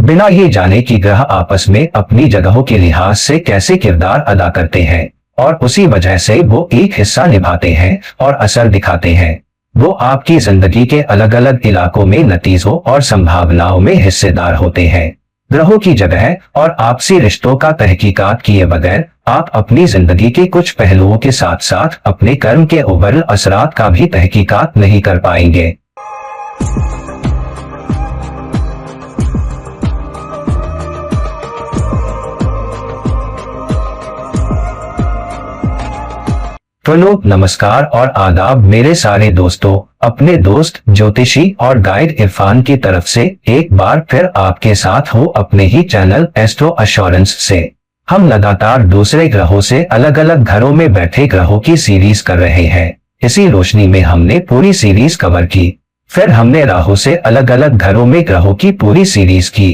बिना ये जाने कि ग्रह आपस में अपनी जगहों के लिहाज से कैसे किरदार अदा करते हैं और उसी वजह से वो एक हिस्सा निभाते हैं और असर दिखाते हैं। वो आपकी जिंदगी के अलग अलग इलाकों में नतीजों और संभावनाओं में हिस्सेदार होते हैं। ग्रहों की जगह और आपसी रिश्तों का तहकीकात किए बगैर आप अपनी जिंदगी के कुछ पहलुओं के साथ साथ अपने कर्म के ओवरऑल असरात का भी तहकीकात नहीं कर पाएंगे। हेलो, नमस्कार और आदाब मेरे सारे दोस्तों। अपने दोस्त ज्योतिषी और गाइड इरफान की तरफ से एक बार फिर आपके साथ हो अपने ही चैनल एस्ट्रो एश्योरेंस से। हम लगातार दूसरे ग्रहों से अलग अलग घरों में बैठे ग्रहों की सीरीज कर रहे हैं। इसी रोशनी में हमने पूरी सीरीज कवर की। फिर हमने राहु से अलग अलग घरों में ग्रहों की पूरी सीरीज की।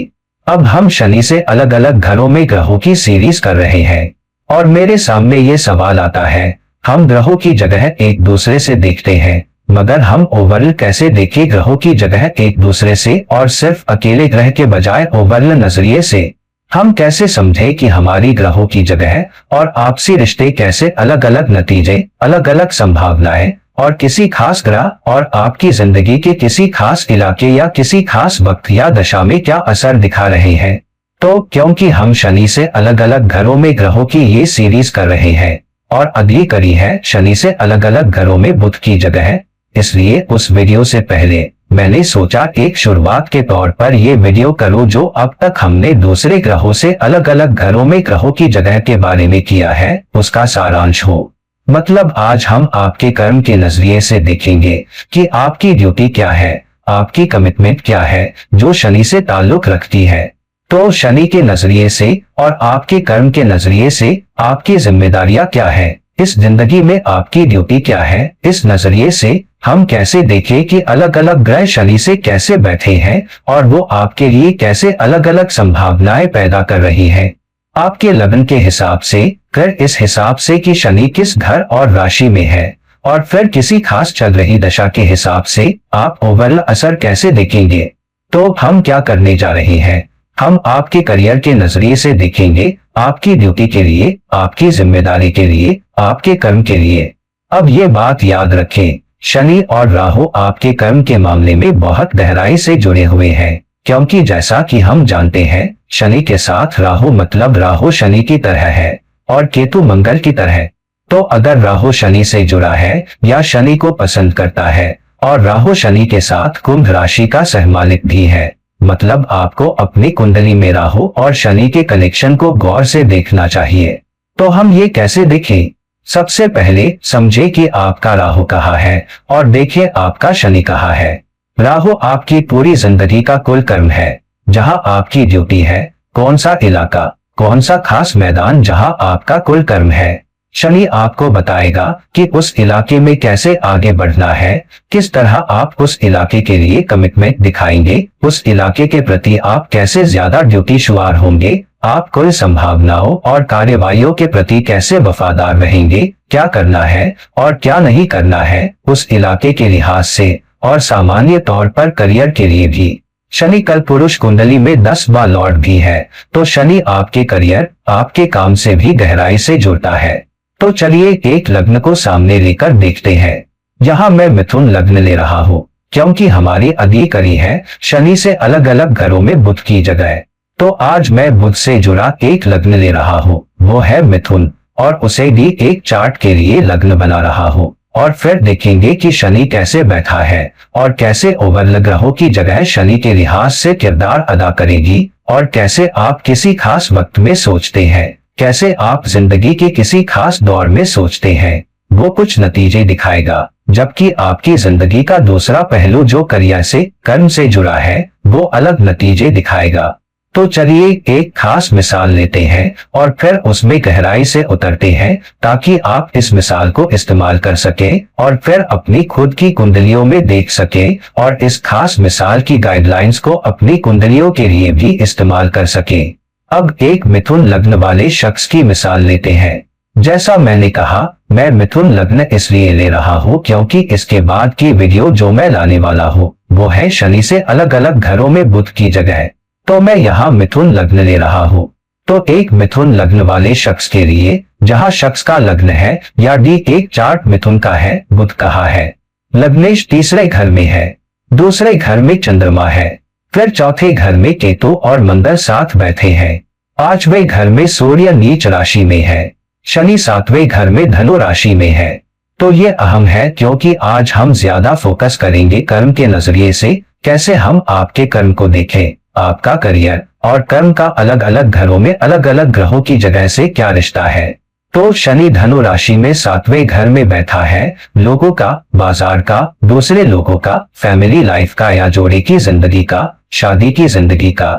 अब हम शनि से अलग अलग घरों में ग्रहों की सीरीज कर रहे हैं। और मेरे सामने ये सवाल आता है, हम ग्रहों की जगह एक दूसरे से देखते हैं, मगर हम ओवरऑल कैसे देखें ग्रहों की जगह एक दूसरे से और सिर्फ अकेले ग्रह के बजाय ओवरऑल नजरिए से? हम कैसे समझें कि हमारी ग्रहों की जगह और आपसी रिश्ते कैसे अलग अलग नतीजे, अलग अलग संभावनाएं और किसी खास ग्रह और आपकी जिंदगी के किसी खास इलाके या किसी खास वक्त या दशा में क्या असर दिखा रहे हैं? तो क्योंकि हम शनि से अलग अलग घरों में ग्रहों की ये सीरीज कर रहे हैं और अगली कड़ी है शनि से अलग अलग घरों में बुध की जगह, इसलिए उस वीडियो से पहले मैंने सोचा एक शुरुआत के तौर पर ये वीडियो करूं जो अब तक हमने दूसरे ग्रहों से अलग अलग घरों में ग्रहों की जगह के बारे में किया है उसका सारांश हो। मतलब आज हम आपके कर्म के नजरिए से देखेंगे कि आपकी ड्यूटी क्या है, आपकी कमिटमेंट क्या है जो शनि से ताल्लुक रखती है। तो शनि के नजरिए से और आपके कर्म के नजरिए से आपकी जिम्मेदारियां क्या है, इस जिंदगी में आपकी ड्यूटी क्या है, इस नजरिए से हम कैसे देखें कि अलग अलग ग्रह शनि से कैसे बैठे हैं और वो आपके लिए कैसे अलग अलग संभावनाएं पैदा कर रही हैं। आपके लग्न के हिसाब से, फिर इस हिसाब से कि शनि किस घर और राशि में है, और फिर किसी खास चल रही दशा के हिसाब से आप ओवरऑल असर कैसे देखेंगे। तो हम क्या करने जा रहे हैं, हम आपके करियर के नजरिए से देखेंगे, आपकी ड्यूटी के लिए, आपकी जिम्मेदारी के लिए, आपके कर्म के लिए। अब ये बात याद रखें, शनि और राहु आपके कर्म के मामले में बहुत गहराई से जुड़े हुए हैं, क्योंकि जैसा कि हम जानते हैं शनि के साथ राहु मतलब राहु शनि की तरह है और केतु मंगल की तरह। तो अगर राहु शनि से जुड़ा है या शनि को पसंद करता है और राहु शनि के साथ कुंभ राशि का सहमालिक भी है, मतलब आपको अपनी कुंडली में राहु और शनि के कनेक्शन को गौर से देखना चाहिए। तो हम ये कैसे देखें? सबसे पहले समझे कि आपका राहु कहाँ है और देखिए आपका शनि कहाँ है। राहु आपकी पूरी जिंदगी का कुल कर्म है, जहां आपकी ड्यूटी है, कौन सा इलाका, कौन सा खास मैदान जहां आपका कुल कर्म है। शनि आपको बताएगा कि उस इलाके में कैसे आगे बढ़ना है, किस तरह आप उस इलाके के लिए कमिटमेंट दिखाएंगे, उस इलाके के प्रति आप कैसे ज्यादा ड्यूटीशुआर होंगे, आप कुल संभावनाओं और कार्यवाहियों के प्रति कैसे वफादार रहेंगे, क्या करना है और क्या नहीं करना है उस इलाके के लिहाज से, और सामान्य तौर पर करियर के लिए भी। शनि कल पुरुष कुंडली में 10वां लॉर्ड भी है, तो शनि आपके करियर, आपके काम से भी गहराई से जुड़ता है। तो चलिए एक लग्न को सामने लेकर देखते हैं। यहाँ मैं मिथुन लग्न ले रहा हूँ, क्योंकि हमारी अगली कड़ी है शनि से अलग अलग घरों में बुध की जगह। तो आज मैं बुध से जुड़ा एक लग्न ले रहा हूँ, वो है मिथुन, और उसे भी एक चार्ट के लिए लग्न बना रहा हूँ। और फिर देखेंगे कि शनि कैसे बैठा है और कैसे ओवरऑल ग्रहों की जगह शनि के लिहाज से किरदार अदा करेगी, और कैसे आप किसी खास वक्त में सोचते हैं, कैसे आप जिंदगी के किसी खास दौर में सोचते हैं, वो कुछ नतीजे दिखाएगा। जबकि आपकी जिंदगी का दूसरा पहलू जो करियर से, कर्म से जुड़ा है, वो अलग नतीजे दिखाएगा। तो चलिए एक खास मिसाल लेते हैं और फिर उसमें गहराई से उतरते हैं, ताकि आप इस मिसाल को इस्तेमाल कर सकें और फिर अपनी खुद की कुंडलियों में देख सकें, और इस खास मिसाल की गाइडलाइंस को अपनी कुंडलियों के लिए भी इस्तेमाल कर सकें। अब एक मिथुन लग्न वाले शख्स की मिसाल लेते हैं। जैसा मैंने कहा, मैं मिथुन लग्न इसलिए ले रहा हूँ क्योंकि इसके बाद की वीडियो जो मैं लाने वाला हूँ वो है शनि से अलग अलग घरों में बुध की जगह। तो मैं यहाँ मिथुन लग्न ले रहा हूँ। तो एक मिथुन लग्न वाले शख्स के लिए जहाँ शख्स का लग्न है या डी एक चार्ट मिथुन का है, बुध कहाँ है, लग्नेश तीसरे घर में है, दूसरे घर में चंद्रमा है, फिर चौथे घर में केतु और मंगल साथ बैठे हैं, पांचवें घर में सूर्य नीच राशि में है, शनि सातवें घर में धनु राशि में है। तो ये अहम है क्योंकि आज हम ज्यादा फोकस करेंगे कर्म के नजरिए से, कैसे हम आपके कर्म को देखें, आपका करियर और कर्म का अलग अलग घरों में अलग अलग ग्रहों की जगह से क्या रिश्ता है। तो शनि धनु राशि में सातवें घर में बैठा है, लोगों का, बाजार का, दूसरे लोगों का, फैमिली लाइफ का या जोड़े की जिंदगी का, शादी की जिंदगी का।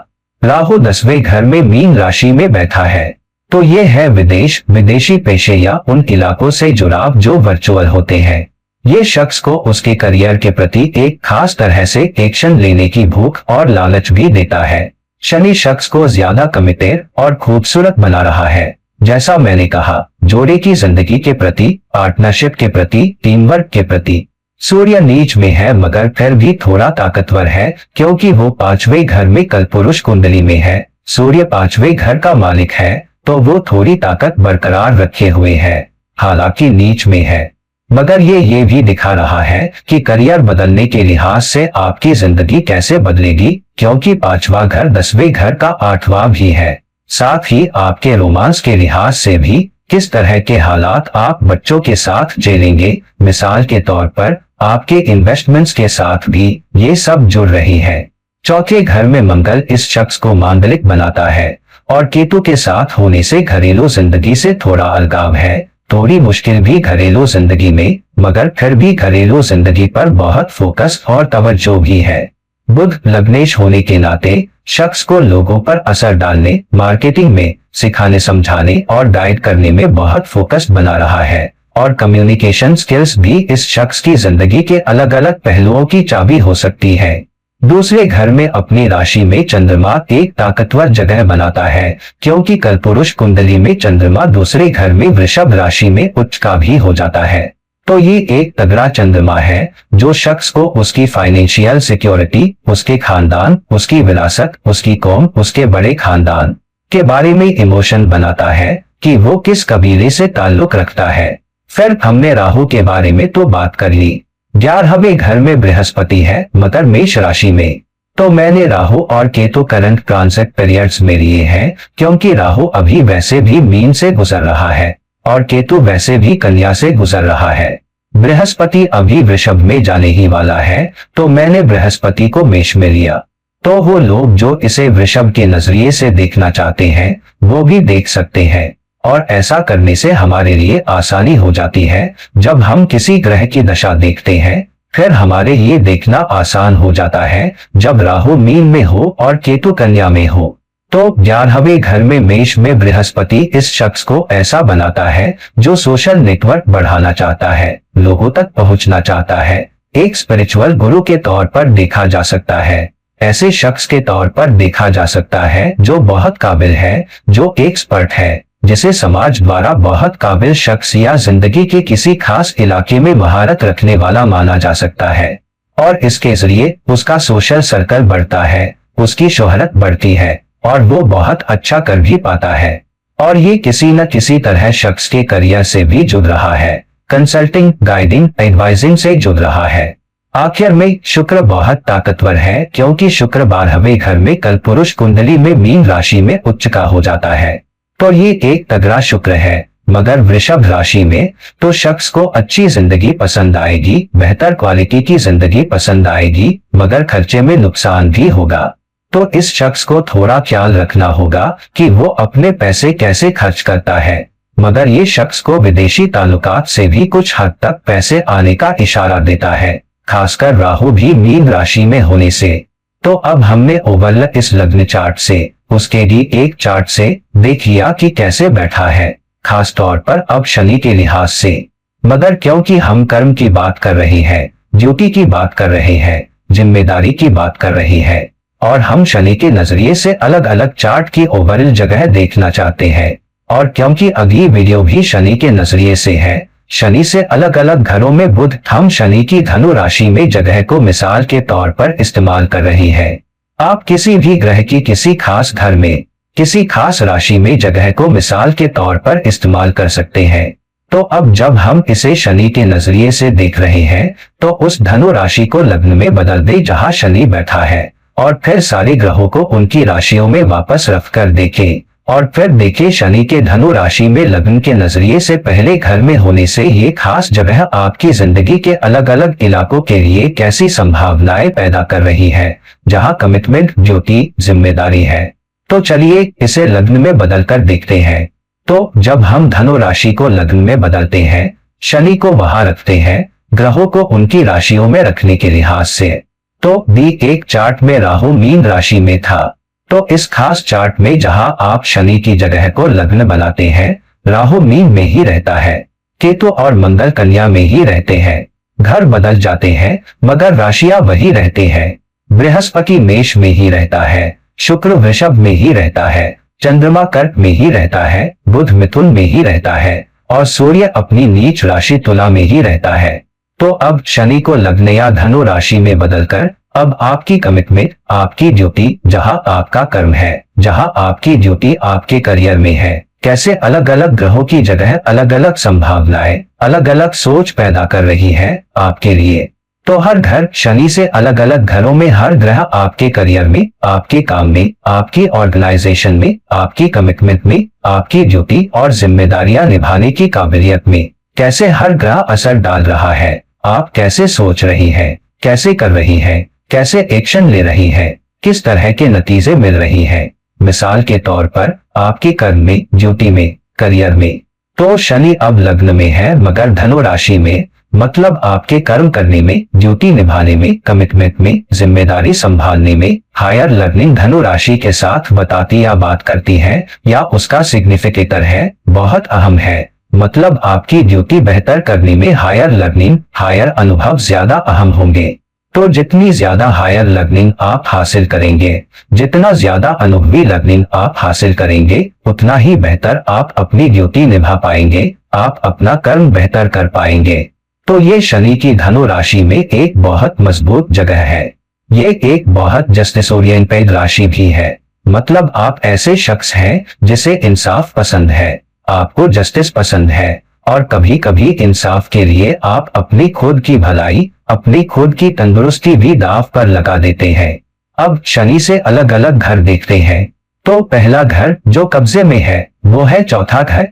राहु 10वें घर में मीन राशि में बैठा है, तो ये है विदेश, विदेशी पेशे या उन इलाकों से जुड़ाव जो वर्चुअल होते हैं। ये शख्स को उसके करियर के प्रति एक खास तरह से एक्शन लेने की भूख और लालच भी देता है। शनि शख्स को ज्यादा कमिटेड और खूबसूरत बना रहा है। जैसा मैंने कहा, जोड़े की जिंदगी के प्रति, पार्टनरशिप के प्रति, टीम वर्क के प्रति। सूर्य नीच में है मगर फिर भी थोड़ा ताकतवर है क्योंकि वो पांचवें घर में कलपुरुष कुंडली में है। सूर्य पांचवें घर का मालिक है तो वो थोड़ी ताकत बरकरार रखे हुए है, हालांकि नीच में है। मगर ये भी दिखा रहा है कि करियर बदलने के लिहाज से आपकी जिंदगी कैसे बदलेगी, क्योंकि पांचवा घर 10वें घर का 8वां भी है। साथ ही आपके रोमांस के लिहाज से भी किस तरह के हालात आप बच्चों के साथ झेलेंगे, मिसाल के तौर पर आपके इन्वेस्टमेंट्स के साथ भी ये सब जुड़ रही है। चौथे घर में मंगल इस शख्स को मांगलिक बनाता है और केतु के साथ होने से घरेलू जिंदगी से थोड़ा अलगाव है, थोड़ी मुश्किल भी घरेलू जिंदगी में, मगर फिर भी घरेलू जिंदगी पर बहुत फोकस और तवज्जो भी है। बुध लग्नेश होने के नाते शख्स को लोगों पर असर डालने, मार्केटिंग में, सिखाने समझाने और गाइड करने में बहुत फोकस बना रहा है और कम्युनिकेशन स्किल्स भी इस शख्स की जिंदगी के अलग अलग पहलुओं की चाबी हो सकती है। दूसरे घर में अपनी राशि में चंद्रमा एक ताकतवर जगह बनाता है क्योंकि कलपुरुष कुंडली में चंद्रमा दूसरे घर में वृषभ राशि में उच्च का भी हो जाता है। तो ये एक तगड़ा चंद्रमा है जो शख्स को उसकी फाइनेंशियल सिक्योरिटी, उसके खानदान, उसकी विरासत, उसकी कौम, उसके बड़े खानदान के बारे में इमोशन बनाता है कि वो किस कबीले से ताल्लुक रखता है। फिर हमने राहु के बारे में तो बात कर ली। 11वें घर में बृहस्पति है मगर मेष राशि में। तो मैंने राहु और केतु करंट ट्रांजिट पीरियड्स में लिए हैं क्योंकि राहु अभी वैसे भी मीन से गुजर रहा है और केतु वैसे भी कन्या से गुजर रहा है। बृहस्पति अभी वृषभ में जाने ही वाला है तो मैंने बृहस्पति को मेष में लिया। तो वो लोग जो इसे वृषभ के नजरिए से देखना चाहते हैं वो भी देख सकते हैं और ऐसा करने से हमारे लिए आसानी हो जाती है। जब हम किसी ग्रह की दशा देखते हैं फिर हमारे लिए देखना आसान हो जाता है जब राहु मीन में हो और केतु कन्या में हो। तो 11वें घर में मेष में बृहस्पति इस शख्स को ऐसा बनाता है जो सोशल नेटवर्क बढ़ाना चाहता है, लोगों तक पहुंचना चाहता है, एक स्पिरिचुअल गुरु के तौर पर देखा जा सकता है, ऐसे शख्स के तौर पर देखा जा सकता है जो बहुत काबिल है, जो एक्सपर्ट है, जिसे समाज द्वारा बहुत काबिल शख्स या जिंदगी के किसी खास इलाके में महारत रखने वाला माना जा सकता है और इसके जरिए उसका सोशल सर्कल बढ़ता है, उसकी शोहरत बढ़ती है और वो बहुत अच्छा कर भी पाता है। और ये किसी न किसी तरह शख्स के करियर से भी जुड़ रहा है, कंसल्टिंग, गाइडिंग, एडवाइजिंग से जुड़ रहा है। आखिर में शुक्र बहुत ताकतवर है क्योंकि शुक्र 12वें घर में कलपुरुष कुंडली में मीन राशि में उच्च का हो जाता है। तो ये एक तगड़ा शुक्र है, मगर वृषभ राशि में तो शख्स को अच्छी जिंदगी पसंद आएगी, बेहतर क्वालिटी की जिंदगी पसंद आएगी, मगर खर्चे में नुकसान भी होगा। तो इस शख्स को थोड़ा ख्याल रखना होगा कि वो अपने पैसे कैसे खर्च करता है। मगर ये शख्स को विदेशी ताल्लुकात से भी कुछ हद तक पैसे आने का इशारा देता है, खासकर राहु भी मीन राशि में होने से। तो अब हमने ओवरऑल इस लग्न चार्ट से, उसके डी एक चार्ट से देख लिया कि कैसे बैठा है, खास तौर पर अब शनि के लिहाज से। मगर क्योंकि हम कर्म की बात कर रहे हैं, ड्यूटी की बात कर रहे हैं, जिम्मेदारी की बात कर रहे हैं और हम शनि के नजरिए से अलग अलग चार्ट की ओवरऑल जगह देखना चाहते हैं, और क्योंकि अगली वीडियो भी शनि के नजरिए से है, शनि से अलग अलग घरों में बुध, हम शनि की धनु राशि में जगह को मिसाल के तौर पर इस्तेमाल कर रहे हैं। आप किसी भी ग्रह की किसी खास घर में, किसी खास राशि में जगह को मिसाल के तौर पर इस्तेमाल कर सकते हैं। तो अब जब हम इसे शनि के नजरिए से देख रहे हैं, तो उस धनु राशि को लग्न में बदल दे जहां शनि बैठा है, और फिर सारे ग्रहों को उनकी राशियों में वापस रखकर देखें, और फिर देखें शनि के धनु राशि में लग्न के नजरिए से पहले घर में होने से ये खास जगह आपकी जिंदगी के अलग अलग इलाकों के लिए कैसी संभावनाएं पैदा कर रही है, जहां कमिटमेंट, ड्यूटी, जिम्मेदारी है। तो चलिए इसे लग्न में बदलकर देखते हैं। तो जब हम धनु राशि को लग्न में बदलते हैं, शनि को वहां रखते हैं, ग्रहों को उनकी राशियों में रखने के लिहाज से, तो दी एक चार्ट में राहु मीन राशि में था। तो इस खास चार्ट में जहां आप शनि की जगह को लग्न बनाते हैं, राहु मीन में ही रहता है, केतु और मंगल कन्या में ही रहते हैं। घर बदल जाते हैं मगर राशियां वही रहते हैं। बृहस्पति मेष में ही रहता है, शुक्र वृषभ में ही रहता है, चंद्रमा कर्क में ही रहता है, बुध मिथुन में ही रहता है, और सूर्य अपनी नीच राशि तुला में ही रहता है। तो अब शनि को लग्न या धनु राशि में बदलकर अब आपकी कमिटमेंट, आपकी ड्यूटी, जहां आपका कर्म है, जहां आपकी ड्यूटी आपके करियर में है, कैसे अलग अलग ग्रहों की जगह अलग अलग संभावनाएं, अलग अलग सोच पैदा कर रही है आपके लिए। तो हर घर शनि से अलग अलग घरों में हर ग्रह आपके करियर में, आपके काम में, आपकी ऑर्गेनाइजेशन में, आपकी कमिटमेंट में, आपकी ड्यूटी और जिम्मेदारियां निभाने की काबिलियत में कैसे हर ग्रह असर डाल रहा है। आप कैसे सोच रही हैं, कैसे कर रही हैं, कैसे एक्शन ले रही हैं, किस तरह के नतीजे मिल रही हैं। मिसाल के तौर पर आपके कर्म में, ड्यूटी में, करियर में। तो शनि अब लग्न में है मगर धनु राशि में, मतलब आपके कर्म करने में, ड्यूटी निभाने में, कमिटमेंट में, जिम्मेदारी संभालने में हायर लर्निंग धनु राशि के साथ बताती या बात करती है, या उसका सिग्निफिकेटर है, बहुत अहम है। मतलब आपकी ड्यूटी बेहतर करने में हायर लर्निंग, हायर अनुभव ज्यादा अहम होंगे। तो जितनी ज्यादा हायर लर्निंग आप हासिल करेंगे, जितना ज्यादा अनुभवी लर्निंग आप हासिल करेंगे, उतना ही बेहतर आप अपनी ड्यूटी निभा पाएंगे, आप अपना कर्म बेहतर कर पाएंगे। तो ये शनि की धनु राशि में एक बहुत मजबूत जगह है। ये एक बहुत जस्टिस ओरिएंटेड राशि भी है। मतलब आप ऐसे शख्स हैं जिसे इंसाफ पसंद है, आपको जस्टिस पसंद है, और कभी कभी इंसाफ के लिए आप अपनी खुद की भलाई, अपनी खुद की तंदुरुस्ती भी दांव पर लगा देते हैं। अब शनि से अलग अलग घर देखते हैं। तो पहला घर जो कब्जे में है वो है चौथा घर।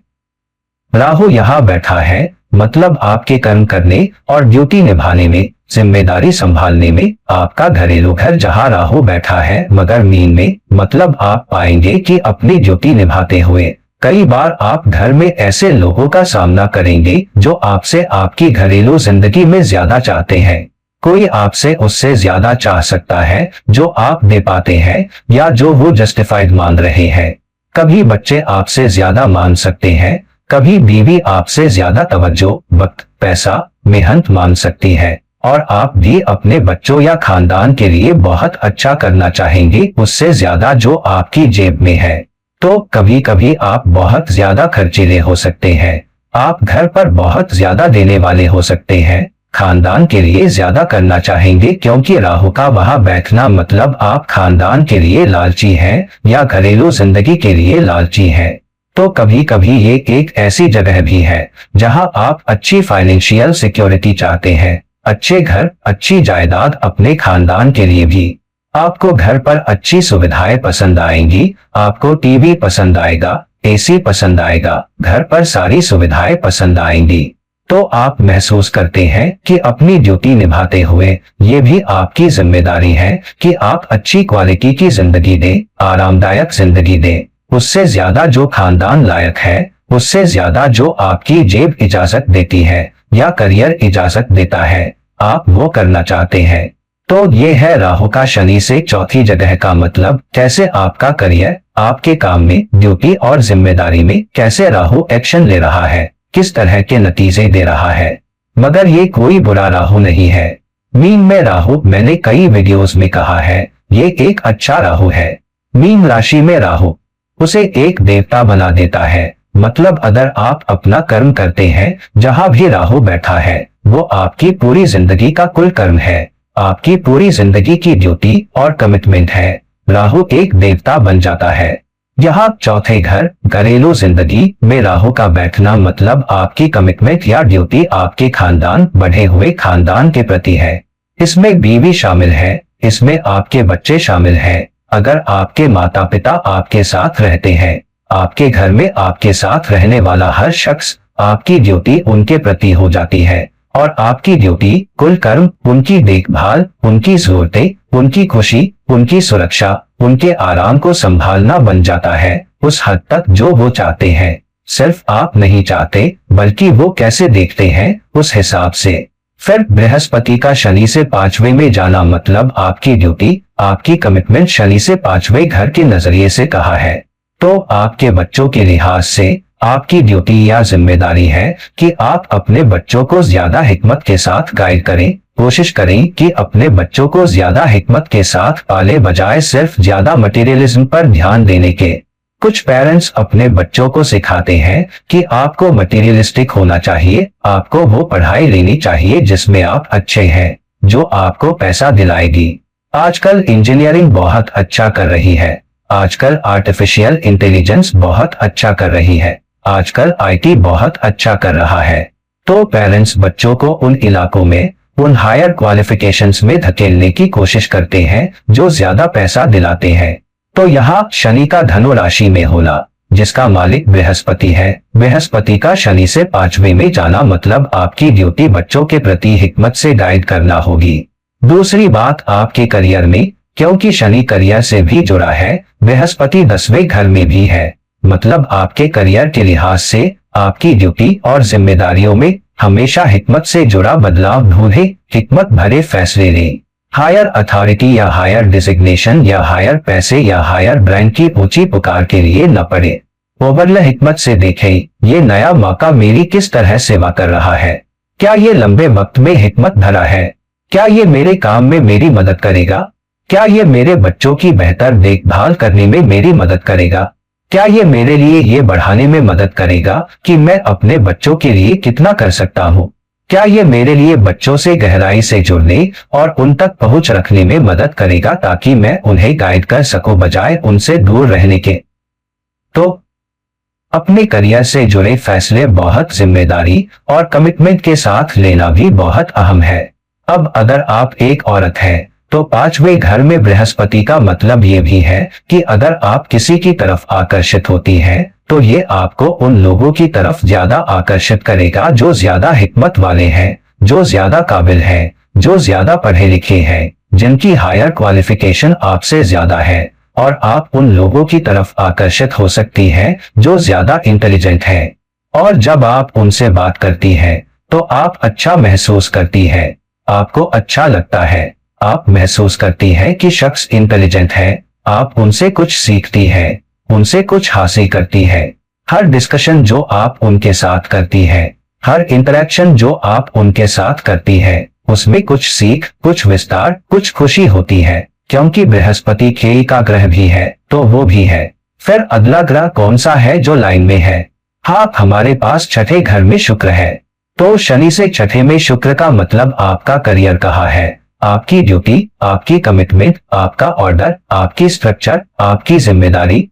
राहु यहाँ बैठा है, मतलब आपके कर्म करने और ड्यूटी निभाने में, जिम्मेदारी संभालने में आपका घरेलू घर जहां राहु बैठा है मगर मीन में, मतलब आप पाएंगे कि अपनी ड्यूटी निभाते हुए कई बार आप घर में ऐसे लोगों का सामना करेंगे जो आपसे आपकी घरेलू जिंदगी में ज्यादा चाहते हैं। कोई आपसे उससे ज्यादा चाह सकता है जो आप दे पाते हैं या जो वो जस्टिफाइड मान रहे हैं। कभी बच्चे आपसे ज्यादा मान सकते हैं, कभी बीवी आपसे ज्यादा तवज्जो, वक्त, पैसा, मेहनत मान सकती है, और आप भी अपने बच्चों या खानदान के लिए बहुत अच्छा करना चाहेंगे उससे ज्यादा जो आपकी जेब में है। तो कभी कभी आप बहुत ज्यादा खर्चीले हो सकते हैं, आप घर पर बहुत ज्यादा देने वाले हो सकते हैं, खानदान के लिए ज्यादा करना चाहेंगे क्योंकि राहु का वहां बैठना मतलब आप खानदान के लिए लालची हैं या घरेलू जिंदगी के लिए लालची हैं। तो कभी कभी ये एक ऐसी जगह भी है जहां आप अच्छी फाइनेंशियल सिक्योरिटी चाहते हैं, अच्छे घर, अच्छी जायदाद अपने खानदान के लिए भी। आपको घर पर अच्छी सुविधाएं पसंद आएंगी, आपको टीवी पसंद आएगा, एसी पसंद आएगा, घर पर सारी सुविधाएं पसंद आएंगी। तो आप महसूस करते हैं कि अपनी ड्यूटी निभाते हुए ये भी आपकी जिम्मेदारी है कि आप अच्छी क्वालिटी की जिंदगी दें, आरामदायक जिंदगी दें, उससे ज्यादा जो खानदान लायक है, उससे ज्यादा जो आपकी जेब इजाजत देती है या करियर इजाजत देता है, आप वो करना चाहते हैं। तो ये है राहु का शनि से चौथी जगह का मतलब, कैसे आपका करियर, आपके काम में, ड्यूटी और जिम्मेदारी में कैसे राहु एक्शन ले रहा है, किस तरह के नतीजे दे रहा है। मगर ये कोई बुरा राहु नहीं है। मीन में राहु, मैंने कई वीडियोस में कहा है, ये एक अच्छा राहु है। मीन राशि में राहु उसे एक देवता बना देता है। मतलब अगर आप अपना कर्म करते हैं, जहां भी राहु बैठा है वो आपकी पूरी जिंदगी का कुल कर्म है, आपकी पूरी जिंदगी की ड्यूटी और कमिटमेंट है। राहु एक देवता बन जाता है। यहाँ चौथे घर घरेलू जिंदगी में राहु का बैठना मतलब आपकी कमिटमेंट या ड्यूटी आपके खानदान, बढ़े हुए खानदान के प्रति है। इसमें बीवी शामिल है, इसमें आपके बच्चे शामिल हैं। अगर आपके माता पिता आपके साथ रहते हैं, आपके घर में आपके साथ रहने वाला हर शख्स, आपकी ड्यूटी उनके प्रति हो जाती है और आपकी ड्यूटी कुल कर्म उनकी देखभाल, उनकी जरूरतें, उनकी खुशी, उनकी सुरक्षा, उनके आराम को संभालना बन जाता है उस हद तक जो वो चाहते हैं। सिर्फ आप नहीं चाहते बल्कि वो कैसे देखते हैं उस हिसाब से। फिर बृहस्पति का शनि से 5वें में जाना मतलब आपकी ड्यूटी, आपकी कमिटमेंट शनि से 5वें घर के नजरिए से कहा है। तो आपके बच्चों के लिहाज से आपकी ड्यूटी या जिम्मेदारी है कि आप अपने बच्चों को ज्यादा हिकमत के साथ गाइड करें। कोशिश करें कि अपने बच्चों को ज्यादा हिकमत के साथ पाले बजाय सिर्फ ज्यादा मटेरियलिज्म पर ध्यान देने के। कुछ पेरेंट्स अपने बच्चों को सिखाते हैं कि आपको मटेरियलिस्टिक होना चाहिए, आपको वो पढ़ाई लेनी चाहिए जिसमें आप अच्छे हैं, जो आपको पैसा दिलाएगी। आजकल इंजीनियरिंग बहुत अच्छा कर रही है, आजकल आर्टिफिशियल इंटेलिजेंस बहुत अच्छा कर रही है, आजकल आईटी बहुत अच्छा कर रहा है। तो पेरेंट्स बच्चों को उन इलाकों में, उन हायर क्वालिफिकेशंस में धकेलने की कोशिश करते हैं जो ज्यादा पैसा दिलाते हैं। तो यहाँ शनि का धनु राशि में होना, जिसका मालिक बृहस्पति है, बृहस्पति का शनि से 5वें में जाना मतलब आपकी ड्यूटी बच्चों के प्रति हिकमत से गाइड करना होगी। दूसरी बात आपके करियर में, क्योंकि शनि करियर से भी जुड़ा है, बृहस्पति 10वें घर में भी है, मतलब आपके करियर के लिहाज से आपकी ड्यूटी और जिम्मेदारियों में हमेशा हिकमत से जुड़ा बदलाव ढूंढे, हिकमत भरे फैसले लें। हायर अथॉरिटी या हायर डिजिग्नेशन या हायर पैसे या हायर ब्रांड की ऊंची पुकार के लिए न पड़े। ओवरल हिकमत से देखें ये नया मौका मेरी किस तरह सेवा कर रहा है, क्या ये लंबे वक्त में हिकमत भरा है, क्या ये मेरे काम में मेरी मदद करेगा, क्या ये मेरे बच्चों की बेहतर देखभाल करने में मेरी मदद करेगा, क्या ये मेरे लिए ये बढ़ाने में मदद करेगा कि मैं अपने बच्चों के लिए कितना कर सकता हूँ, क्या ये मेरे लिए बच्चों से गहराई से जुड़ने और उन तक पहुंच रखने में मदद करेगा ताकि मैं उन्हें गाइड कर सकूं बजाय उनसे दूर रहने के। तो अपने करियर से जुड़े फैसले बहुत जिम्मेदारी और कमिटमेंट के साथ लेना भी बहुत अहम है। अब अगर आप एक औरत हैं तो 5वें घर में बृहस्पति का मतलब ये भी है कि अगर आप किसी की तरफ आकर्षित होती हैं तो ये आपको उन लोगों की तरफ ज्यादा आकर्षित करेगा जो ज्यादा हिकमत वाले हैं, जो ज्यादा काबिल हैं, जो ज्यादा पढ़े लिखे हैं, जिनकी हायर क्वालिफिकेशन आपसे ज्यादा है, और आप उन लोगों की तरफ आकर्षित हो सकती हैं जो ज्यादा इंटेलिजेंट हैं। और जब आप उनसे बात करती हैं तो आप अच्छा महसूस करती हैं, आपको अच्छा लगता है, आप महसूस करती हैं कि शख्स इंटेलिजेंट है, आप उनसे कुछ सीखती हैं, उनसे कुछ हासिल करती है। हर डिस्कशन जो आप उनके साथ करती है, हर इंटरेक्शन जो आप उनके साथ करती है, उसमें कुछ सीख, कुछ विस्तार, कुछ खुशी होती है। क्योंकि बृहस्पति खेल का ग्रह भी है तो वो भी है। फिर अगला ग्रह कौन सा है जो लाइन में है? हाँ, हमारे पास छठे घर में शुक्र है। तो शनि से छठे में शुक्र का मतलब आपका करियर कहाँ है, आपकी ड्यूटी, आपकी कमिटमेंट, आपका ऑर्डर, आपकी स्ट्रक्चर, आपकी जिम्मेदारी।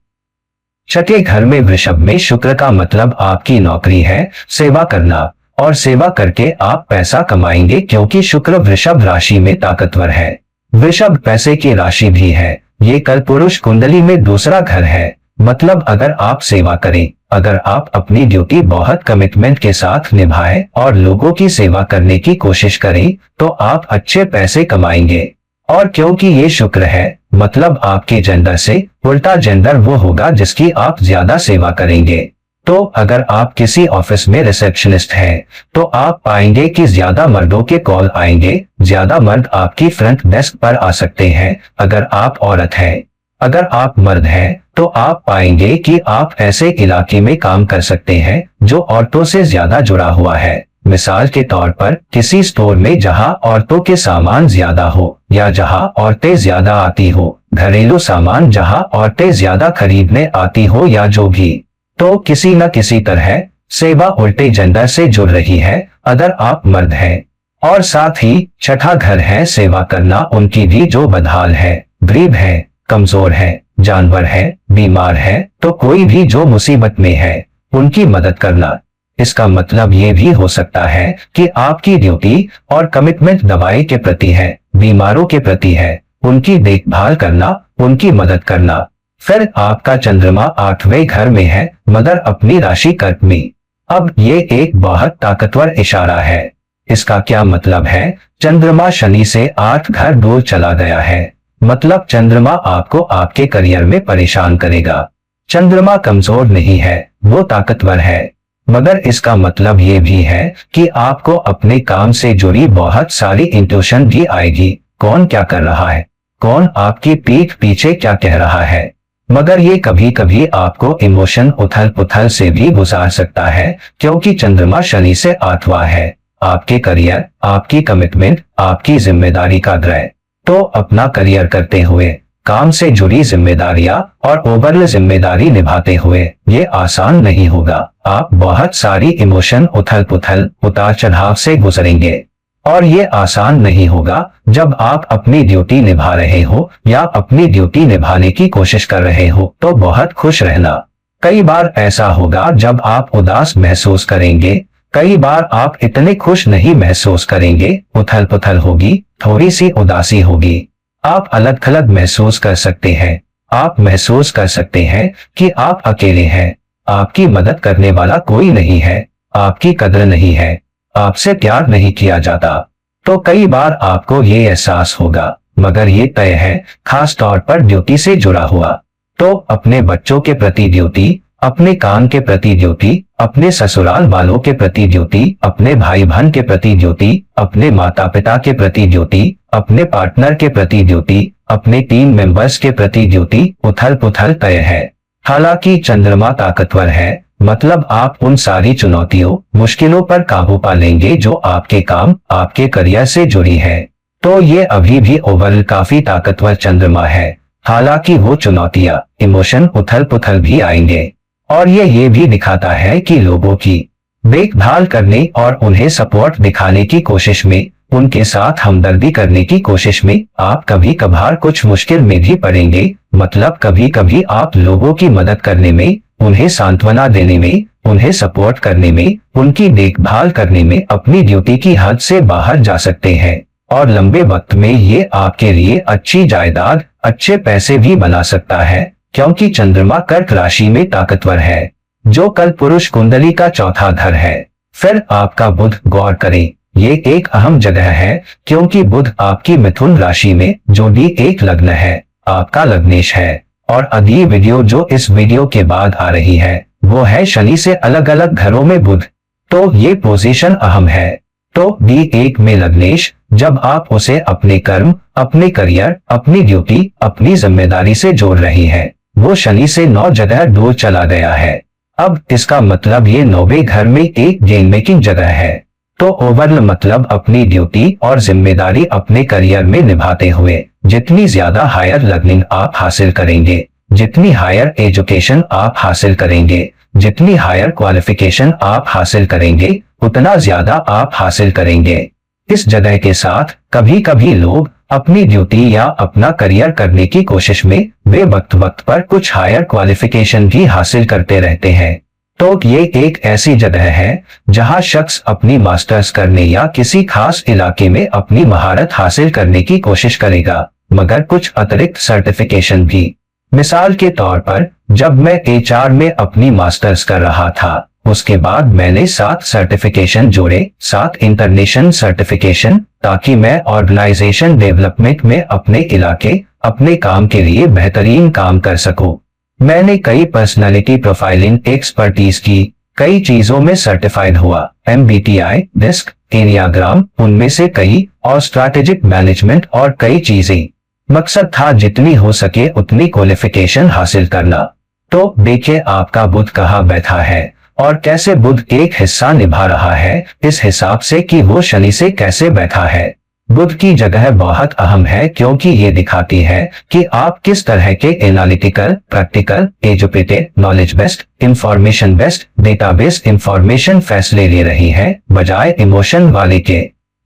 छठे घर में वृषभ में शुक्र का मतलब आपकी नौकरी है, सेवा करना, और सेवा करके आप पैसा कमाएंगे क्योंकि शुक्र वृषभ राशि में ताकतवर है। वृषभ पैसे की राशि भी है, ये कलपुरुष कुंडली में दूसरा घर है। मतलब अगर आप सेवा करें, अगर आप अपनी ड्यूटी बहुत कमिटमेंट के साथ निभाएं और लोगों की सेवा करने की कोशिश करें तो आप अच्छे पैसे कमाएंगे। और क्योंकि ये शुक्र है मतलब आपके जेंडर से उल्टा जेंडर वो होगा जिसकी आप ज्यादा सेवा करेंगे। तो अगर आप किसी ऑफिस में रिसेप्शनिस्ट हैं तो आप पाएंगे कि ज्यादा मर्दों के कॉल आएंगे, ज्यादा मर्द आपकी फ्रंट डेस्क पर आ सकते हैं अगर आप औरत हैं। अगर आप मर्द हैं तो आप पाएंगे कि आप ऐसे इलाके में काम कर सकते हैं जो औरतों से ज्यादा जुड़ा हुआ है। मिसाल के तौर पर किसी स्टोर में जहां औरतों के सामान ज्यादा हो या जहां औरतें ज्यादा आती हो, घरेलू सामान जहां औरतें ज्यादा खरीदने आती हो या जो भी। तो किसी न किसी तरह सेवा उल्टे जेंडर से जुड़ रही है अगर आप मर्द हैं। और साथ ही छठा घर है सेवा करना उनकी भी, जो बदहाल है, गरीब है, कमजोर है, जानवर है, बीमार है, तो कोई भी जो मुसीबत में है उनकी मदद करना। इसका मतलब ये भी हो सकता है कि आपकी ड्यूटी और कमिटमेंट दवाई के प्रति है, बीमारों के प्रति है, उनकी देखभाल करना, उनकी मदद करना। फिर आपका चंद्रमा 8वें घर में है, मगर अपनी राशि कर्क में। अब ये एक बहुत ताकतवर इशारा है। इसका क्या मतलब है? चंद्रमा शनि से 8 घर दूर चला गया है, मतलब चंद्रमा आपको आपके करियर में परेशान करेगा। चंद्रमा कमजोर नहीं है, वो ताकतवर है, मगर इसका मतलब ये भी है कि आपको अपने काम से जुड़ी बहुत सारी इंट्यूशन भी आएगी। कौन क्या कर रहा है, कौन आपकी पीठ पीछे क्या कह रहा है। मगर ये कभी कभी आपको इमोशन उथल पुथल से भी गुजार सकता है, क्योंकि चंद्रमा शनि से 8वां है, आपके करियर, आपकी कमिटमेंट, आपकी जिम्मेदारी का ग्रह। तो अपना करियर करते हुए, काम से जुड़ी जिम्मेदारियां और ओवरऑल जिम्मेदारी निभाते हुए ये आसान नहीं होगा। आप बहुत सारी इमोशन उथल पुथल, उतार चढ़ाव से गुजरेंगे और ये आसान नहीं होगा जब आप अपनी ड्यूटी निभा रहे हो या अपनी ड्यूटी निभाने की कोशिश कर रहे हो तो बहुत खुश रहना। कई बार ऐसा होगा जब आप उदास महसूस करेंगे, कई बार आप इतने खुश नहीं महसूस करेंगे, उथल पुथल होगी, थोड़ी सी उदासी होगी। आप अलग थलग महसूस कर सकते हैं, आप महसूस कर सकते हैं कि आप अकेले हैं, आपकी मदद करने वाला कोई नहीं है, आपकी कदर नहीं है, आपसे प्यार नहीं किया जाता। तो कई बार आपको ये एहसास होगा, मगर ये तय है, खास तौर पर ड्यूटी से जुड़ा हुआ। तो अपने बच्चों के प्रति ड्यूटी, अपने काम के प्रति ड्यूटी, अपने ससुराल वालों के प्रति ड्यूटी, अपने भाई बहन के प्रति ड्यूटी, अपने माता पिता के प्रति ड्यूटी, अपने पार्टनर के प्रति ड्यूटी, अपने टीम मेंबर्स के प्रति ड्यूटी, उथल पुथल तय है। हालांकि चंद्रमा ताकतवर है, मतलब आप उन सारी चुनौतियों, मुश्किलों पर काबू पा लेंगे जो आपके काम, आपके करियर से जुड़ी है। तो ये अभी भी ओवरऑल काफी ताकतवर चंद्रमा है। हालांकि वो चुनौतियां, इमोशन, उथल पुथल भी आएंगे और ये भी दिखाता है कि लोगों की देखभाल करने और उन्हें सपोर्ट दिखाने की कोशिश में, उनके साथ हमदर्दी करने की कोशिश में आप कभी कभार कुछ मुश्किल में भी पड़ेंगे। मतलब कभी कभी आप लोगों की मदद करने में, उन्हें सांत्वना देने में, उन्हें सपोर्ट करने में, उनकी देखभाल करने में अपनी ड्यूटी की हद से बाहर जा सकते हैं और लंबे वक्त में ये आपके लिए अच्छी जायदाद, अच्छे पैसे भी बना सकता है, क्योंकि चंद्रमा कर्क राशि में ताकतवर है, जो कल पुरुष कुंडली का चौथा घर है। फिर आपका बुध, गौर करें, ये एक अहम जगह है, क्योंकि बुध आपकी मिथुन राशि में, जो भी एक लग्न है, आपका लग्नेश है। और अगली वीडियो जो इस वीडियो के बाद आ रही है, वो है शनि से अलग अलग घरों में बुध। तो ये पोजीशन अहम है। तो D1 में लग्नेश, जब आप उसे अपने कर्म, अपने करियर, अपनी ड्यूटी, अपनी जिम्मेदारी से जोड़ रही है, वो शनि से 9 जगह दूर चला गया है। अब इसका मतलब ये 9वें घर में एक गेन मेकिंग जगह है। तो ओवरऑल मतलब अपनी ड्यूटी और जिम्मेदारी अपने करियर में निभाते हुए जितनी ज्यादा हायर लर्निंग आप हासिल करेंगे, जितनी हायर एजुकेशन आप हासिल करेंगे, जितनी हायर क्वालिफिकेशन आप हासिल करेंगे, उतना ज्यादा आप हासिल करेंगे। इस जगह के साथ कभी कभी लोग अपनी ड्यूटी या अपना करियर करने की कोशिश में वे वक्त वक्त पर कुछ हायर क्वालिफिकेशन भी हासिल करते रहते हैं। तो ये एक ऐसी जगह है जहां शख्स अपनी मास्टर्स करने या किसी खास इलाके में अपनी महारत हासिल करने की कोशिश करेगा, मगर कुछ अतिरिक्त सर्टिफिकेशन भी। मिसाल के तौर पर, जब मैं HR में अपनी मास्टर्स कर रहा था, उसके बाद मैंने 7 सर्टिफिकेशन जोड़े, 7 इंटरनेशनल सर्टिफिकेशन, ताकि मैं ऑर्गेनाइजेशन डेवलपमेंट में अपने इलाके, अपने काम के लिए बेहतरीन काम कर सकूं। मैंने कई पर्सनालिटी प्रोफाइलिंग एक्सपर्टीज की, कई चीजों में सर्टिफाइड हुआ, MBTI, डिस्क, एनियाग्राम, उनमें से कई, और स्ट्रैटेजिक मैनेजमेंट और कई चीजें। मकसद था जितनी हो सके उतनी क्वालिफिकेशन हासिल करना। तो देखिए आपका बुध कहाँ बैठा है और कैसे बुध एक हिस्सा निभा रहा है, इस हिसाब से कि वो शनि से कैसे बैठा है। बुध की जगह बहुत अहम है, क्योंकि ये दिखाती है कि आप किस तरह के analytical, practical, educated, knowledge based, information based, database information फैसले ले रही है, बजाय इमोशन वाले के।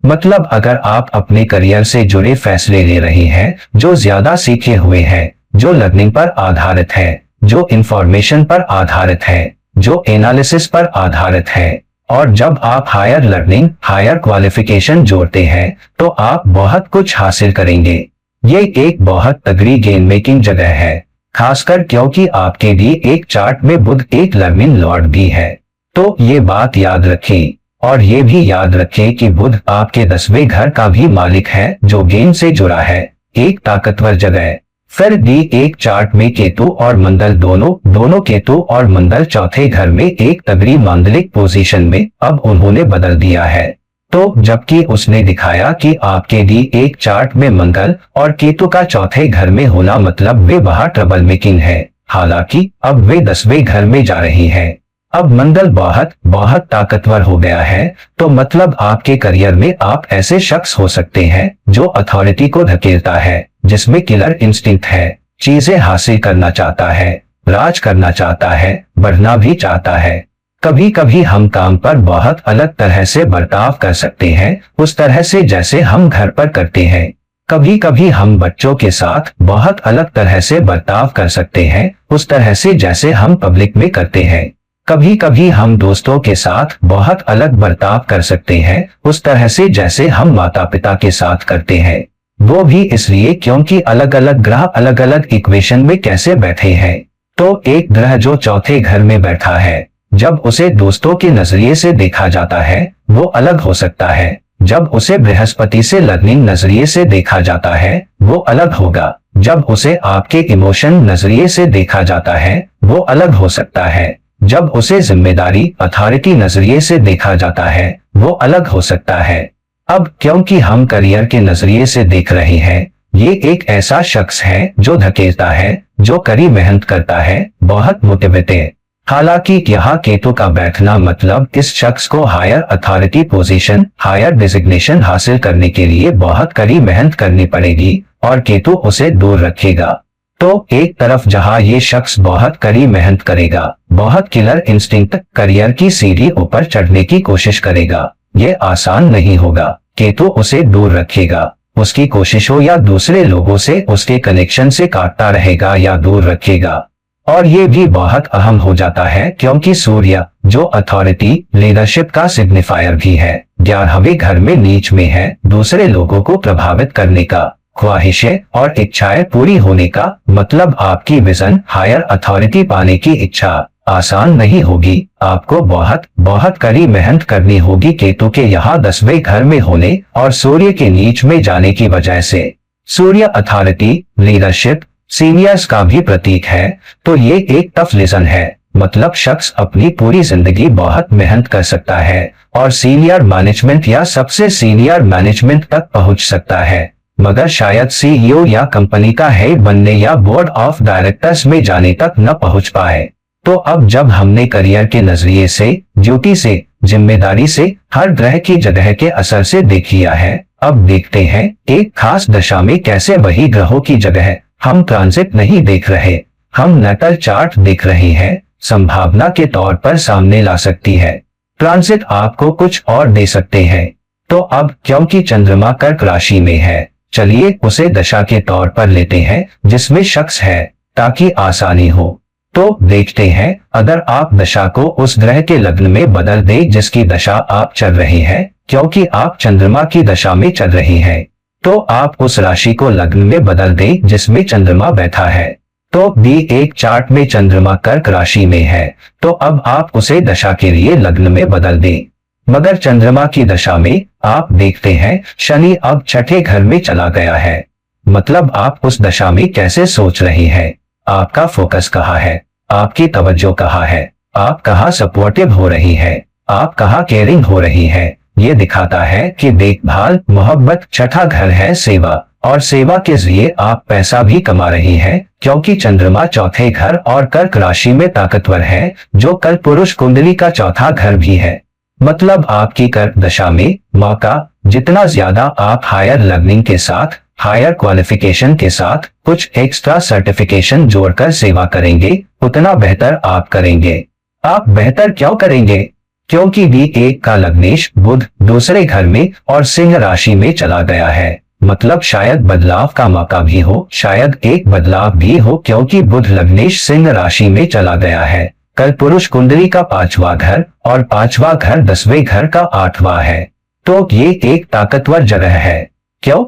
मतलब अगर आप अपने करियर से जुड़े फैसले ले रहे हैं जो ज्यादा सीखे हुए हैं, जो लर्निंग पर आधारित है, जो इंफॉर्मेशन पर आधारित है, जो एनालिसिस पर आधारित है, और जब आप हायर लर्निंग, हायर क्वालिफिकेशन जोड़ते हैं तो आप बहुत कुछ हासिल करेंगे। ये एक बहुत तगड़ी गेम मेकिंग जगह है, खासकर क्योंकि आपके लिए एक चार्ट में बुध एक लर्निंग लॉर्ड भी है। तो ये बात याद रखें, और ये भी याद रखें कि बुध आपके 10वें घर का भी मालिक है जो गेम से जुड़ा है, एक ताकतवर जगह। फिर दी एक चार्ट में केतु और मंगल दोनों केतु और मंगल चौथे घर में एक तगड़ी मांगलिक पोजीशन में अब उन्होंने बदल दिया है। तो जबकि उसने दिखाया कि आपके लिए एक चार्ट में मंगल और केतु का चौथे घर में होना मतलब वे वहां ट्रबल मेकिंग है। हालांकि अब वे 10वें घर में जा रही है। अब मंगल बहुत बहुत ताकतवर हो गया है, तो मतलब आपके करियर में आप ऐसे शख्स हो सकते हैं जो अथॉरिटी को धकेलता है, जिसमें किलर इंस्टिंक्ट है, चीजें हासिल करना चाहता है, राज करना चाहता है, बढ़ना भी चाहता है। कभी कभी हम काम पर बहुत अलग तरह से बर्ताव कर सकते हैं, उस तरह से जैसे हम घर पर करते हैं। कभी कभी हम बच्चों के साथ बहुत अलग तरह से बर्ताव कर सकते हैं, उस तरह से जैसे हम पब्लिक में करते हैं। कभी कभी हम दोस्तों के साथ बहुत अलग बर्ताव कर सकते हैं, उस तरह से जैसे हम माता पिता के साथ करते हैं। वो भी इसलिए क्योंकि अलग अलग ग्रह अलग अलग इक्वेशन में कैसे बैठे हैं। तो एक ग्रह जो चौथे घर में बैठा है, जब उसे दोस्तों के नजरिए से देखा जाता है वो अलग हो सकता है। जब उसे बृहस्पति से लर्निंग नजरिए से देखा जाता है वो अलग होगा। जब उसे आपके इमोशन नजरिए से देखा जाता है वो अलग हो सकता है। जब उसे जिम्मेदारी अथॉरिटी नजरिए से देखा जाता है वो अलग हो सकता है। अब क्योंकि हम करियर के नजरिए से देख रहे हैं, ये एक ऐसा शख्स है जो धकेलता है, जो कड़ी मेहनत करता है, बहुत मोटिवेटेड। हालांकि यहाँ केतु का बैठना मतलब इस शख्स को higher authority position, higher designation हासिल करने के लिए बहुत कड़ी मेहनत करनी पड़ेगी और केतु उसे दूर रखेगा। तो एक तरफ जहां ये शख्स बहुत कड़ी मेहनत करेगा, बहुत किलर इंस्टिंक्ट करियर की सीढ़ी ऊपर चढ़ने की कोशिश करेगा, ये आसान नहीं होगा। केतु उसे दूर रखेगा, उसकी कोशिशों या दूसरे लोगों से उसके कनेक्शन से काटता रहेगा या दूर रखेगा। और ये भी बहुत अहम हो जाता है क्योंकि सूर्य जो अथॉरिटी लीडरशिप का सिग्निफायर भी है, 11वें घर में नीच में है, दूसरे लोगों को प्रभावित करने का, ख्वाहिशें और इच्छाएं पूरी होने का, मतलब आपकी विजन हायर अथॉरिटी पाने की इच्छा आसान नहीं होगी। आपको बहुत बहुत कड़ी मेहनत करनी होगी केतु के यहाँ 10वें घर में होने और सूर्य के नीच में जाने की वजह से। सूर्य अथॉरिटी, लीडरशिप, सीनियर्स का भी प्रतीक है, तो ये एक टफ लेसन है। मतलब शख्स अपनी पूरी जिंदगी बहुत मेहनत कर सकता है और सीनियर मैनेजमेंट या सबसे सीनियर मैनेजमेंट तक पहुंच सकता है, मगर शायद सीईओ या कंपनी का हेड बनने या बोर्ड ऑफ डायरेक्टर्स में जाने तक न पहुंच पाए। तो अब जब हमने करियर के नजरिए से, ड्यूटी से, जिम्मेदारी से, हर ग्रह की जगह के असर से देख लिया है, अब देखते हैं एक खास दशा में कैसे वही ग्रहों की जगह हम ट्रांजिट नहीं देख रहे, हम नेटल चार्ट देख रहे हैं, संभावना के तौर पर सामने ला सकती है। ट्रांजिट आपको कुछ और दे सकते हैं। तो अब क्योंकि चंद्रमा कर्क राशि में है, चलिए उसे दशा के तौर पर लेते हैं जिसमें शख्स है, ताकि आसानी हो। तो देखते हैं अगर आप दशा को उस ग्रह के लग्न में बदल दे जिसकी दशा आप चल रहे हैं, क्योंकि आप चंद्रमा की दशा में चल रही हैं, तो आप उस राशि को लग्न में बदल दें जिसमें चंद्रमा बैठा है। तो दी एक चार्ट में चंद्रमा कर्क राशि में है, तो अब आप उसे दशा के लिए लग्न में बदल दें। मगर चंद्रमा की दशा में आप देखते हैं शनि अब छठे घर में चला गया है। मतलब आप उस दशा में कैसे सोच रहे हैं, आपका फोकस कहाँ है, आपकी तवज्जो कहाँ है, आप कहाँ सपोर्टिव हो रही है, आप कहाँ केयरिंग हो रही है। ये दिखाता है कि देखभाल, मोहब्बत, छठा घर है सेवा, और सेवा के जरिए आप पैसा भी कमा रही हैं, क्योंकि चंद्रमा चौथे घर और कर्क राशि में ताकतवर है, जो कल पुरुष कुंडली का चौथा घर भी है। मतलब आपकी कर्क दशा में मौका, जितना ज्यादा आप हायर लर्निंग के साथ, हायर क्वालिफिकेशन के साथ कुछ एक्स्ट्रा सर्टिफिकेशन जोड़कर सेवा करेंगे, उतना बेहतर आप करेंगे। आप बेहतर क्यों करेंगे? क्योंकि D1 का लग्नेश बुध दूसरे घर में और सिंह राशि में चला गया है। मतलब शायद बदलाव का मौका भी हो, शायद एक बदलाव भी हो, क्योंकि बुध लग्नेश सिंह राशि में चला गया है। कल पुरुष कुंडली का 5वां घर और 5वां घर 10वें घर का 8वां है। तो ये एक ताकतवर जगह है। क्यों?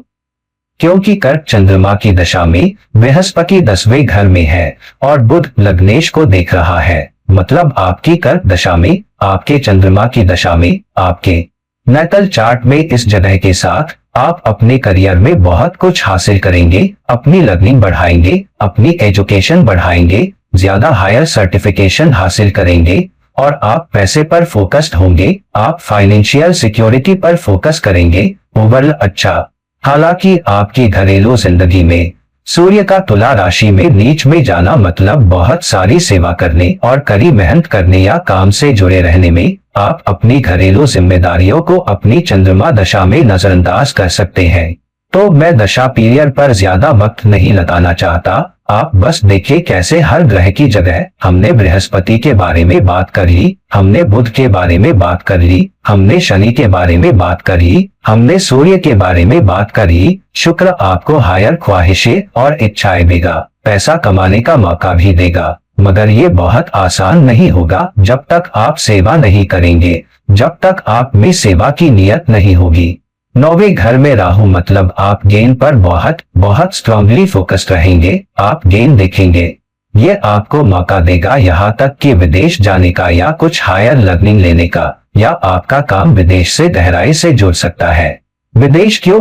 क्योंकि कर्क चंद्रमा की दशा में बृहस्पति 10वें घर में है और बुध लग्नेश को देख रहा है। मतलब आपकी कर्क दशा में, आपके चंद्रमा की दशा में, आपके नाटल चार्ट में इस जगह के साथ आप अपने करियर में बहुत कुछ हासिल करेंगे, अपनी लर्निंग बढ़ाएंगे, अपनी एजुकेशन बढ़ाएंगे, ज्यादा हायर सर्टिफिकेशन हासिल करेंगे और आप पैसे पर फोकस्ड होंगे, आप फाइनेंशियल सिक्योरिटी पर फोकस करेंगे। ओवरऑल अच्छा। हालांकि आपकी घरेलू जिंदगी में सूर्य का तुला राशि में नीच में जाना मतलब बहुत सारी सेवा करने और कड़ी मेहनत करने या काम से जुड़े रहने में आप अपनी घरेलू जिम्मेदारियों को अपनी चंद्रमा दशा में नजरअंदाज कर सकते हैं। तो मैं दशा पीरियड पर ज्यादा वक्त नहीं लगाना चाहता, आप बस देखिए कैसे हर ग्रह की जगह, हमने बृहस्पति के बारे में बात कर ली, हमने बुध के बारे में बात कर ली, हमने शनि के बारे में बात कर ली, हमने सूर्य के बारे में बात कर ली। शुक्र आपको हायर ख्वाहिशें और इच्छाएं देगा, पैसा कमाने का मौका भी देगा, मगर ये बहुत आसान नहीं होगा जब तक आप सेवा नहीं करेंगे, जब तक आप में सेवा की नियत नहीं होगी। 9वें घर में राहु मतलब आप गेन पर बहुत बहुत स्ट्रांगली फोकस्ड रहेंगे, आप गेन देखेंगे। ये आपको मौका देगा यहाँ तक कि विदेश जाने का या कुछ हायर लर्निंग लेने का, या आपका काम विदेश से गहराई से जुड़ सकता है। विदेश क्यों?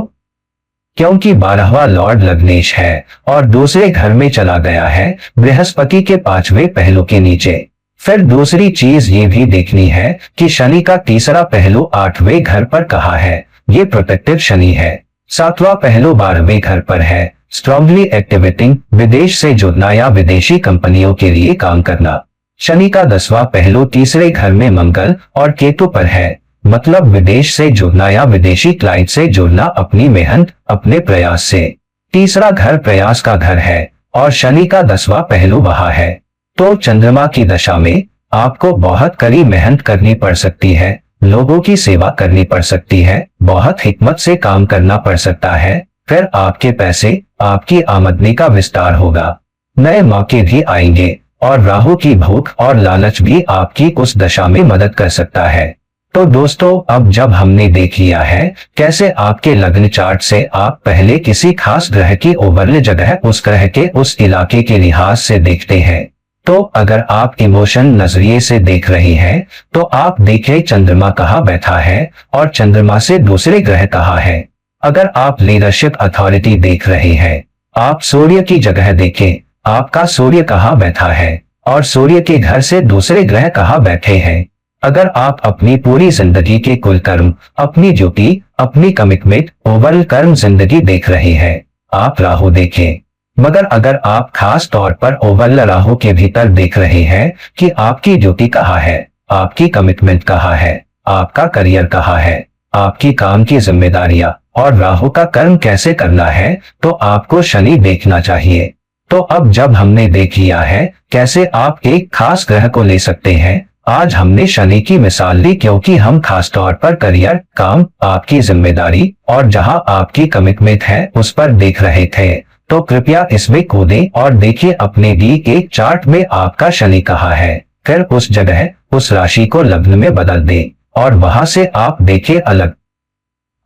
क्योंकि 12वां लॉर्ड लग्नेश है और दूसरे घर में चला गया है, बृहस्पति के 5वें पहलू के नीचे। फिर दूसरी चीज ये भी देखनी है कि शनि का तीसरा पहलू 8वें घर पर कहाँ है। ये प्रोटेक्टिव शनि है। 7वां पहलू 12वें घर पर है, स्ट्रांगली एक्टिवेटिंग, विदेश से जुड़ना या विदेशी कंपनियों के लिए काम करना। शनि का 10वां पहलू तीसरे घर में मंगल और केतु पर है, मतलब विदेश से जुड़ना या विदेशी क्लाइंट से जुड़ना अपनी मेहनत, अपने प्रयास से। तीसरा घर प्रयास का घर है और शनि का 10वां पहलू वहां है। तो चंद्रमा की दशा में आपको बहुत कड़ी मेहनत करनी पड़ सकती है, लोगों की सेवा करनी पड़ सकती है, बहुत हिकमत से काम करना पड़ सकता है। फिर आपके पैसे, आपकी आमदनी का विस्तार होगा, नए मौके भी आएंगे और राहु की भूख और लालच भी आपकी उस दशा में मदद कर सकता है। तो दोस्तों, अब जब हमने देख लिया है कैसे आपके लग्न चार्ट से आप पहले किसी खास ग्रह की ओवरऑल जगह उस ग्रह के उस इलाके के लिहाज से देखते हैं, तो अगर आप इमोशन नजरिए से देख रहे हैं तो आप देखें चंद्रमा कहाँ बैठा है और चंद्रमा से दूसरे ग्रह कहाँ है। अगर आप लीडरशिप अथॉरिटी देख रहे हैं, आप सूर्य की जगह देखें, आपका सूर्य कहाँ बैठा है और सूर्य के घर से दूसरे ग्रह कहाँ बैठे हैं। अगर आप अपनी पूरी जिंदगी के कुल कर्म, अपनी ड्यूटी, अपनी कमिटमेंट, ओवरऑल कर्म जिंदगी देख रहे हैं, आप राहु देखें। मगर अगर आप खास तौर पर ओवरऑल राहु के भीतर देख रहे हैं कि आपकी ड्यूटी कहाँ है, आपकी कमिटमेंट कहाँ है, आपका करियर कहाँ है, आपकी काम की जिम्मेदारियां और राहु का कर्म कैसे करना है, तो आपको शनि देखना चाहिए। तो अब जब हमने देख लिया है कैसे आप एक खास ग्रह को ले सकते हैं, आज हमने शनि की मिसाल ली क्योंकि हम खास तौर पर करियर, काम, आपकी जिम्मेदारी और जहां आपकी कमिटमेंट है उस पर देख रहे थे। तो कृपया इसमें कूदें और देखिए अपने D1 चार्ट में आपका शनि कहाँ है, फिर उस जगह उस राशि को लग्न में बदल दें और वहां से आप देखिए अलग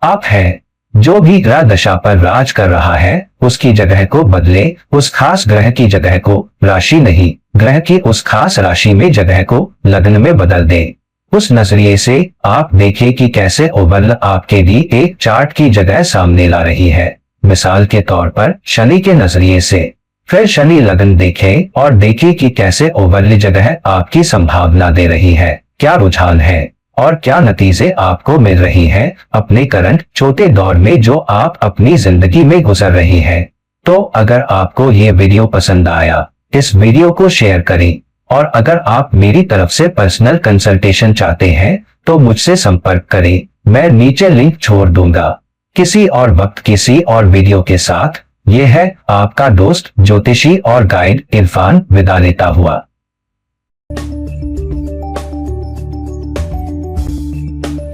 आप है। जो भी ग्रह दशा पर राज कर रहा है उसकी जगह को बदले, उस खास ग्रह की जगह को, राशि नहीं ग्रह की उस खास राशि में जगह को लग्न में बदल दे। उस नजरिए से आप देखिए कि कैसे ओवरऑल आपके D1 चार्ट की जगह सामने ला रही है। मिसाल के तौर पर शनि के नजरिए से, फिर शनि लग्न देखें और देखिए कि कैसे ओवरऑल जगह आपकी संभावना दे रही है, क्या रुझान है और क्या नतीजे आपको मिल रही हैं अपने करंट छोटे दौर में जो आप अपनी जिंदगी में गुजर रही हैं। तो अगर आपको ये वीडियो पसंद आया, इस वीडियो को शेयर करें और अगर आप मेरी तरफ से पर्सनल कंसल्टेशन चाहते हैं तो मुझसे संपर्क करें, मैं नीचे लिंक छोड़ दूंगा। किसी और वक्त किसी और वीडियो के साथ, ये है आपका दोस्त ज्योतिषी और गाइड इरफान विदा लेता हुआ।